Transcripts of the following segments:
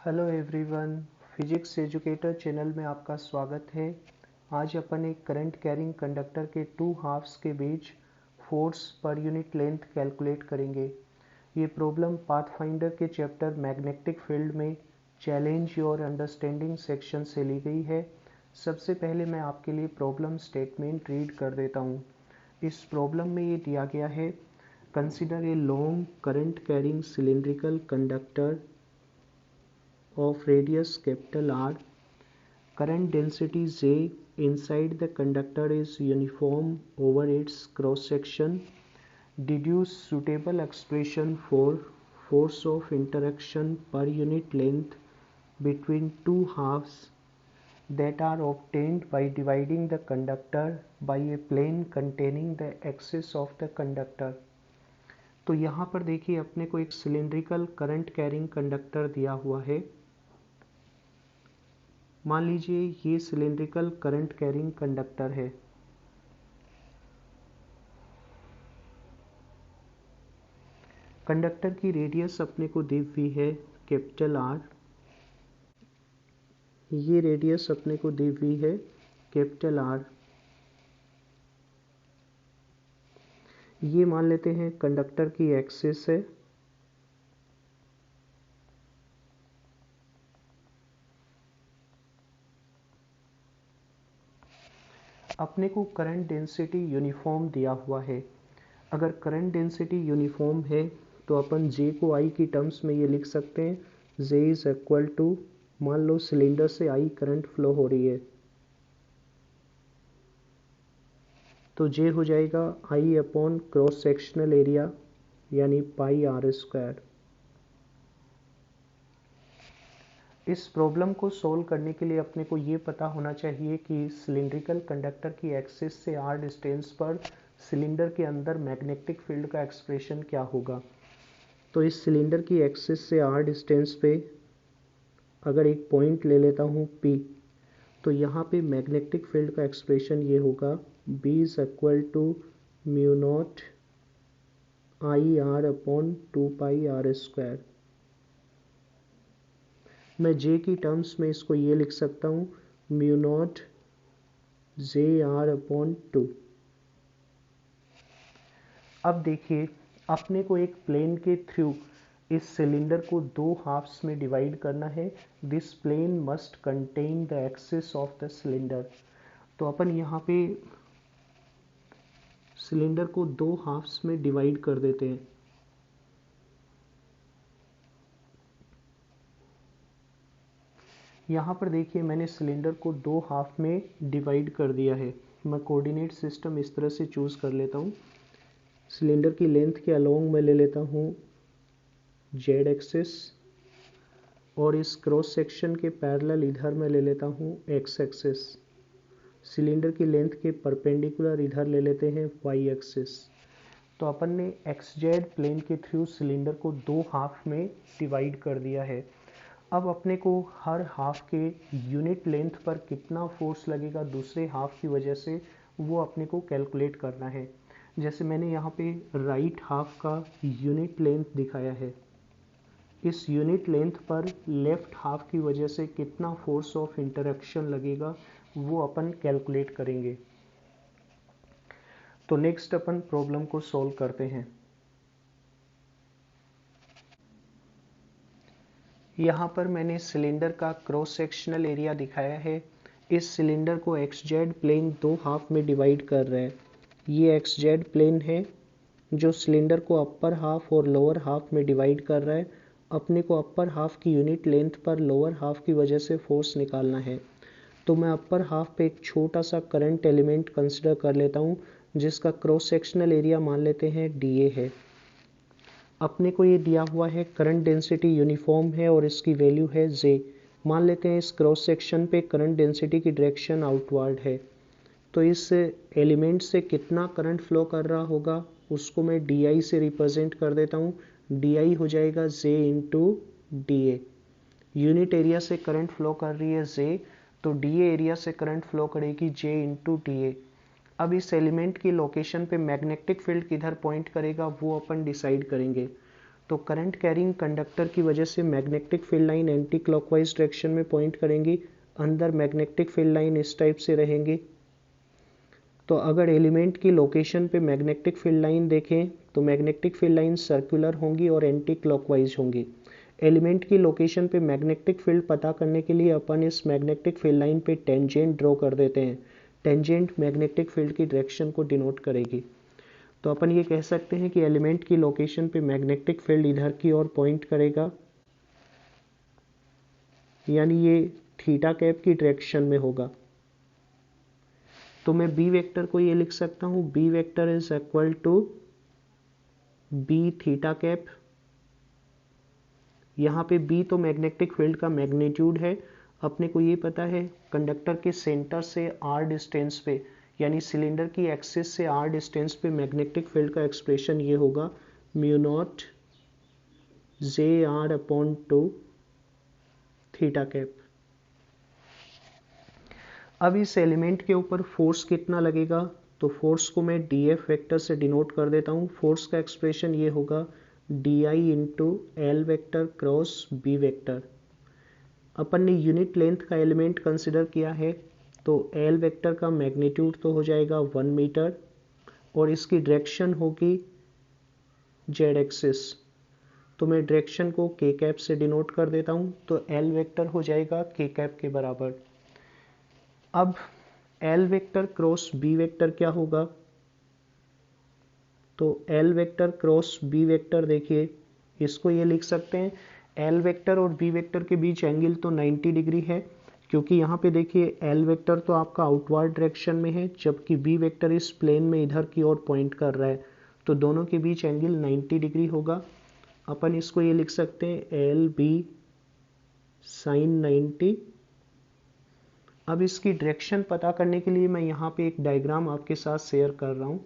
Hello everyone, physics educator channel में आपका स्वागत है। आज अपन एक करंट कैरिंग कंडक्टर के टू हाफ्स के बीच फोर्स पर यूनिट लेंथ कैलकुलेट करेंगे। ये प्रॉब्लम पाथफाइंडर के चैप्टर मैग्नेटिक फील्ड में चैलेंज योर अंडरस्टैंडिंग सेक्शन से ली गई है। सबसे पहले मैं आपके लिए प्रॉब्लम स्टेटमेंट रीड कर देता हूँ। इस प्रॉब्लम में ये दिया गया है, consider a long current carrying cylindrical conductor of radius capital R. Current density J inside the conductor is uniform over its cross section. Deduce suitable expression for force of interaction per unit length between two halves that are obtained by dividing the conductor by a plane containing the axis of the conductor. तो यहाँ पर देखिए अपने को एक cylindrical current carrying conductor दिया हुआ है। मान लीजिए ये सिलिंड्रिकल करंट कैरिंग कंडक्टर है। कंडक्टर की रेडियस अपने को दी हुई है कैपिटल आर। ये रेडियस अपने को दी हुई है कैपिटल आर। ये मान लेते हैं कंडक्टर की एक्सिस है। अपने को करंट डेंसिटी यूनिफॉर्म दिया हुआ है। अगर करंट डेंसिटी यूनिफॉर्म है तो अपन J को I की टर्म्स में ये लिख सकते हैं, J इज इक्वल टू, मान लो सिलेंडर से I करंट फ्लो हो रही है तो J हो जाएगा I upon cross sectional area यानी पाई आर स्क्वायर। इस प्रॉब्लम को सॉल्व करने के लिए अपने को ये पता होना चाहिए कि सिलिंड्रिकल कंडक्टर की एक्सिस से r डिस्टेंस पर सिलेंडर के अंदर मैग्नेटिक फील्ड का एक्सप्रेशन क्या होगा। तो इस सिलेंडर की एक्सिस से r डिस्टेंस पे अगर एक पॉइंट ले लेता हूँ P, तो यहाँ पे मैग्नेटिक फील्ड का एक्सप्रेशन ये होगा B is equal to mu naught I R upon 2 pi R square. मैं J की टर्म्स में इसको ये लिख सकता हूँ, mu naught J R upon 2। अब देखिए अपने को एक प्लेन के थ्रू इस सिलेंडर को दो हाफ्स में डिवाइड करना है। This plane must contain the axis of the cylinder. तो अपन यहाँ पे सिलेंडर को दो हाफ्स में डिवाइड कर देते हैं। यहाँ पर देखिए मैंने सिलेंडर को दो हाफ में डिवाइड कर दिया है। मैं कोऑर्डिनेट सिस्टम इस तरह से चूज़ कर लेता हूँ। सिलेंडर की लेंथ के अलोंग मैं ले लेता हूँ जेड एक्सिस और इस क्रॉस सेक्शन के पैरेलल इधर मैं ले लेता हूँ एक्स एक्सिस। सिलेंडर की लेंथ के परपेंडिकुलर इधर ले लेते हैं वाई एक्सिस। तो अपन ने एक्स जेड प्लेन के थ्रू सिलेंडर को दो हाफ में डिवाइड कर दिया है। अब अपने को हर हाफ के यूनिट लेंथ पर कितना फोर्स लगेगा दूसरे हाफ की वजह से, वो अपने को कैलकुलेट करना है। जैसे मैंने यहाँ पे राइट हाफ का यूनिट लेंथ दिखाया है, इस यूनिट लेंथ पर लेफ्ट हाफ की वजह से कितना फोर्स ऑफ इंटरेक्शन लगेगा वो अपन कैलकुलेट करेंगे। तो नेक्स्ट अपन प्रॉब्लम को सॉल्व करते हैं। यहाँ पर मैंने सिलेंडर का क्रॉस सेक्शनल एरिया दिखाया है। इस सिलेंडर को एक्स जेड प्लेन दो हाफ में डिवाइड कर रहे हैं। ये एक्स जेड प्लेन है जो सिलेंडर को अपर हाफ और लोअर हाफ में डिवाइड कर रहा है। अपने को अपर हाफ की यूनिट लेंथ पर लोअर हाफ की वजह से फोर्स निकालना है। तो मैं अपर हाफ पे एक छोटा सा करंट एलिमेंट कंसिडर कर लेता हूँ जिसका क्रॉस सेक्शनल एरिया मान लेते हैं dA है। अपने को ये दिया हुआ है करंट डेंसिटी यूनिफॉर्म है और इसकी वैल्यू है J। मान लेते हैं इस क्रॉस सेक्शन पे करंट डेंसिटी की डायरेक्शन आउटवर्ड है। तो इस एलिमेंट से कितना करंट फ्लो कर रहा होगा उसको मैं DI से रिप्रेजेंट कर देता हूँ। DI हो जाएगा J into DA। Unit area से करंट फ्लो कर रही है J, तो DA एरिया से करंट फ्लो करेगी J इंटू DA। अब इस एलिमेंट की लोकेशन पे मैग्नेटिक फील्ड किधर पॉइंट करेगा वो अपन डिसाइड करेंगे। तो करंट कैरिंग कंडक्टर की वजह से magnetic field line anti clockwise direction में पॉइंट करेंगी। अंदर मैग्नेटिक फील्ड लाइन इस टाइप से रहेंगी। तो अगर एलिमेंट की लोकेशन पे मैग्नेटिक फील्ड लाइन देखें तो मैग्नेटिक फील्ड लाइन सर्कुलर होंगी और एंटी क्लॉकवाइज होंगी। एलिमेंट की लोकेशन पे मैग्नेटिक फील्ड पता करने के लिए अपन इस मैग्नेटिक फील्ड लाइन पे टेंजेंट ड्रॉ कर देते हैं। टेंजेंट मैग्नेटिक फील्ड की डायरेक्शन को डिनोट करेगी। तो अपन ये कह सकते हैं कि एलिमेंट की लोकेशन पे मैग्नेटिक फील्ड इधर की ओर पॉइंट करेगा, यानी ये थीटा कैप की डायरेक्शन में होगा। तो मैं बी वेक्टर को ये लिख सकता हूँ, B vector is equal to B theta cap. यहाँ पे बी तो मैग्नेटिक फील्ड का मैग्नीट्यूड है। अपने को ये पता है कंडक्टर के सेंटर से आर डिस्टेंस पे, यानी सिलेंडर की एक्सिस से आर डिस्टेंस पे मैग्नेटिक फील्ड का एक्सप्रेशन ये होगा mu naught J R upon to theta cap. अब इस एलिमेंट के ऊपर फोर्स कितना लगेगा, तो फोर्स को मैं डी एफ वेक्टर से डिनोट कर देता हूँ। फोर्स का एक्सप्रेशन ये होगा d I into L vector cross B vector. अपन ने यूनिट लेंथ का एलिमेंट कंसिडर किया है, तो एल वेक्टर का मैग्नीट्यूड तो हो जाएगा 1 मीटर और इसकी डायरेक्शन होगी जेड एक्सिस। तो मैं डायरेक्शन को के कैप से डिनोट कर देता हूँ। तो एल वेक्टर हो जाएगा के कैप के बराबर। अब L vector cross B vector क्या होगा, तो L vector cross B vector देखिए, इसको ये लिख सकते हैं एल वेक्टर और बी वेक्टर के बीच एंगल तो 90 डिग्री है, क्योंकि यहाँ पे देखिए एल वेक्टर तो आपका आउटवर्ड डायरेक्शन में है जबकि बी वेक्टर इस प्लेन में इधर की ओर पॉइंट कर रहा है। तो दोनों के बीच एंगल 90 डिग्री होगा। अपन इसको ये लिख सकते हैं एल बी साइन 90। अब इसकी डायरेक्शन पता करने के लिए मैं यहाँ पे एक डायग्राम आपके साथ शेयर कर रहा हूँ।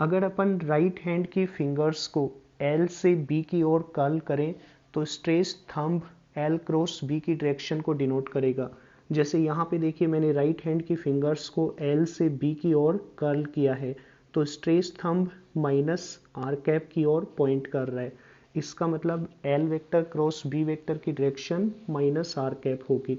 अगर अपन राइट हैंड की फिंगर्स को एल से बी की ओर कर्ल करें तो stretched thumb L cross B की डायरेक्शन को डिनोट करेगा। जैसे यहाँ पे देखिए मैंने राइट हैंड की फिंगर्स को एल से बी की ओर कर्ल किया है, तो stretched thumb minus R cap की ओर पॉइंट कर रहा है। इसका मतलब L vector cross B vector की डायरेक्शन माइनस आर कैप होगी।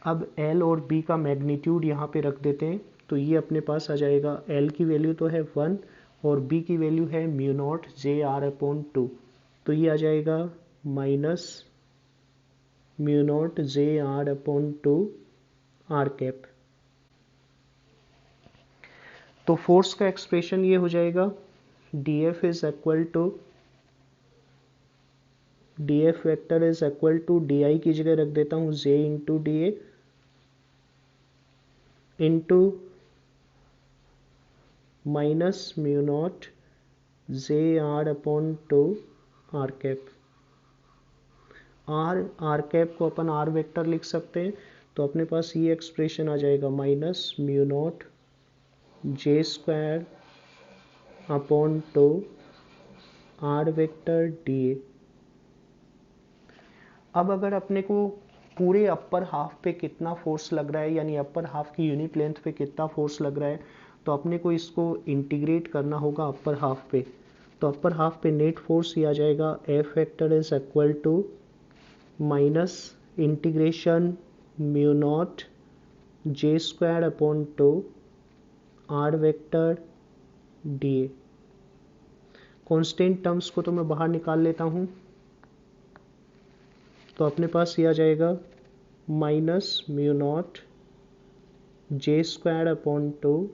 अब एल और बी का मैग्नीट्यूड यहाँ पे रख देते हैं, तो ये अपने पास आ जाएगा एल की वैल्यू तो है 1 और बी की वैल्यू है mu naught J R upon 2। तो ये आ जाएगा minus mu naught J R upon 2 R cap. तो फोर्स का एक्सप्रेशन ये हो जाएगा d F is equal to d F vector is equal to d I की जगह रख देता हूँ J into d A into minus mu naught J R upon two R cap. R cap को अपन आर वेक्टर लिख सकते हैं, तो अपने पास ये एक्सप्रेशन आ जाएगा minus mu naught J square upon two R vector D A. अब अगर अपने को पूरे अपर हाफ पे कितना फोर्स लग रहा है, यानी अपर हाफ की यूनिट लेंथ पे कितना फोर्स लग रहा है, तो अपने को इसको इंटीग्रेट करना होगा अपर हाफ पे। तो अपर हाफ पे नेट फोर्स ये आ जाएगा F vector is equal to minus integration mu naught J square upon two R vector D A. Constant terms को तो मैं बाहर निकाल लेता हूँ, तो अपने पास ये आ जाएगा minus mu naught J square upon two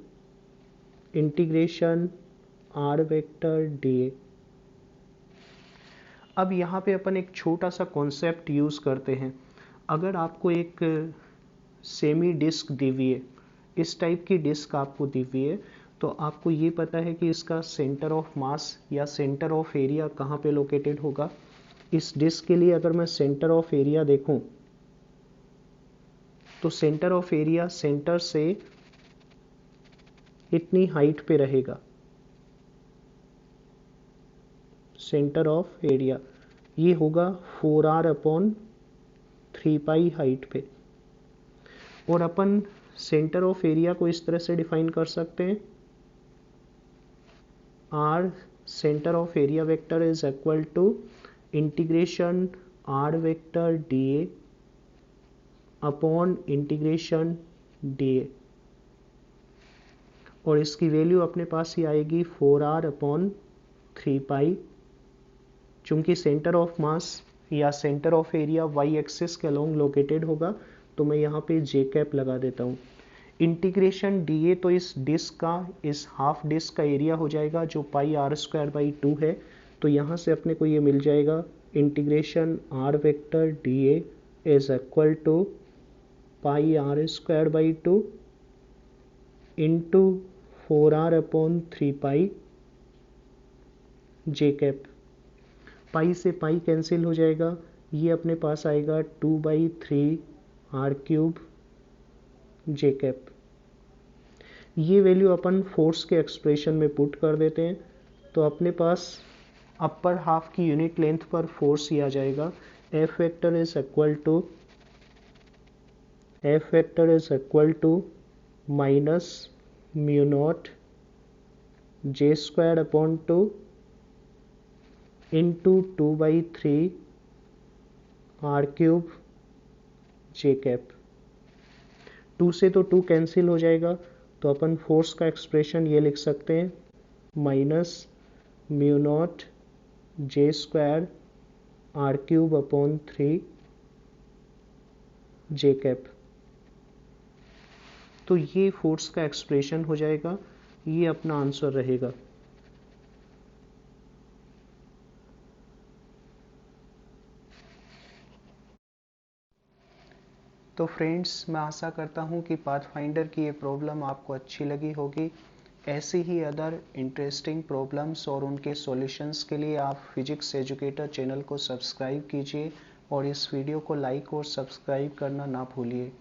integration R vector D A. अब यहाँ पे अपन एक छोटा सा कॉन्सेप्ट यूज़ करते हैं। अगर आपको एक सेमी डिस्क दी हुई है, इस टाइप की डिस्क आपको दी हुई है, तो आपको ये पता है कि इसका सेंटर ऑफ मास या सेंटर ऑफ एरिया कहाँ पे लोकेटेड होगा। इस डिस्क के लिए अगर मैं सेंटर ऑफ एरिया देखूं तो सेंटर ऑफ एरिया सेंटर से इतनी हाइट पे रहेगा। सेंटर ऑफ एरिया ये होगा 4r अपॉन 3 पाई हाइट पे। और अपन सेंटर ऑफ एरिया को इस तरह से डिफाइन कर सकते हैं, R centre of area vector is equal to integration R vector D A upon integration D A, और इसकी वैल्यू अपने पास ही आएगी 4r अपॉन 3 पाई। चूंकि सेंटर ऑफ मास या centre of area Y axis के अलोंग लोकेटेड होगा, तो मैं यहाँ पे जे कैप लगा देता हूँ। इंटीग्रेशन डी ए तो इस डिस्क का, इस हाफ डिस्क का एरिया हो जाएगा जो पाई आर स्क्वायर बाई 2 है। तो यहाँ से अपने को ये मिल जाएगा integration R vector D A is equal to pi R square by 2 into 4r upon 3 pi J cap. Pi से पाई कैंसिल हो जाएगा, ये अपने पास आएगा 2/3 r क्यूब जे कैप। ये वैल्यू अपन फोर्स के एक्सप्रेशन में पुट कर देते हैं, तो अपने पास अपर हाफ की यूनिट लेंथ पर फोर्स ही आ जाएगा। F vector is equal to minus mu naught J square upon 2 into 2/3 r cube J cap. 2 से तो 2 कैंसिल हो जाएगा, तो अपन फोर्स का एक्सप्रेशन ये लिख सकते हैं minus mu naught J square r cube upon 3 जे कैप। तो ये फोर्स का एक्सप्रेशन हो जाएगा, ये अपना आंसर रहेगा। तो फ्रेंड्स, मैं आशा करता हूँ कि पाथफाइंडर की ये प्रॉब्लम आपको अच्छी लगी होगी। ऐसी ही अदर इंटरेस्टिंग प्रॉब्लम्स और उनके सॉल्यूशंस के लिए आप फिजिक्स एजुकेटर चैनल को सब्सक्राइब कीजिए और इस वीडियो को लाइक और सब्सक्राइब करना ना भूलिए।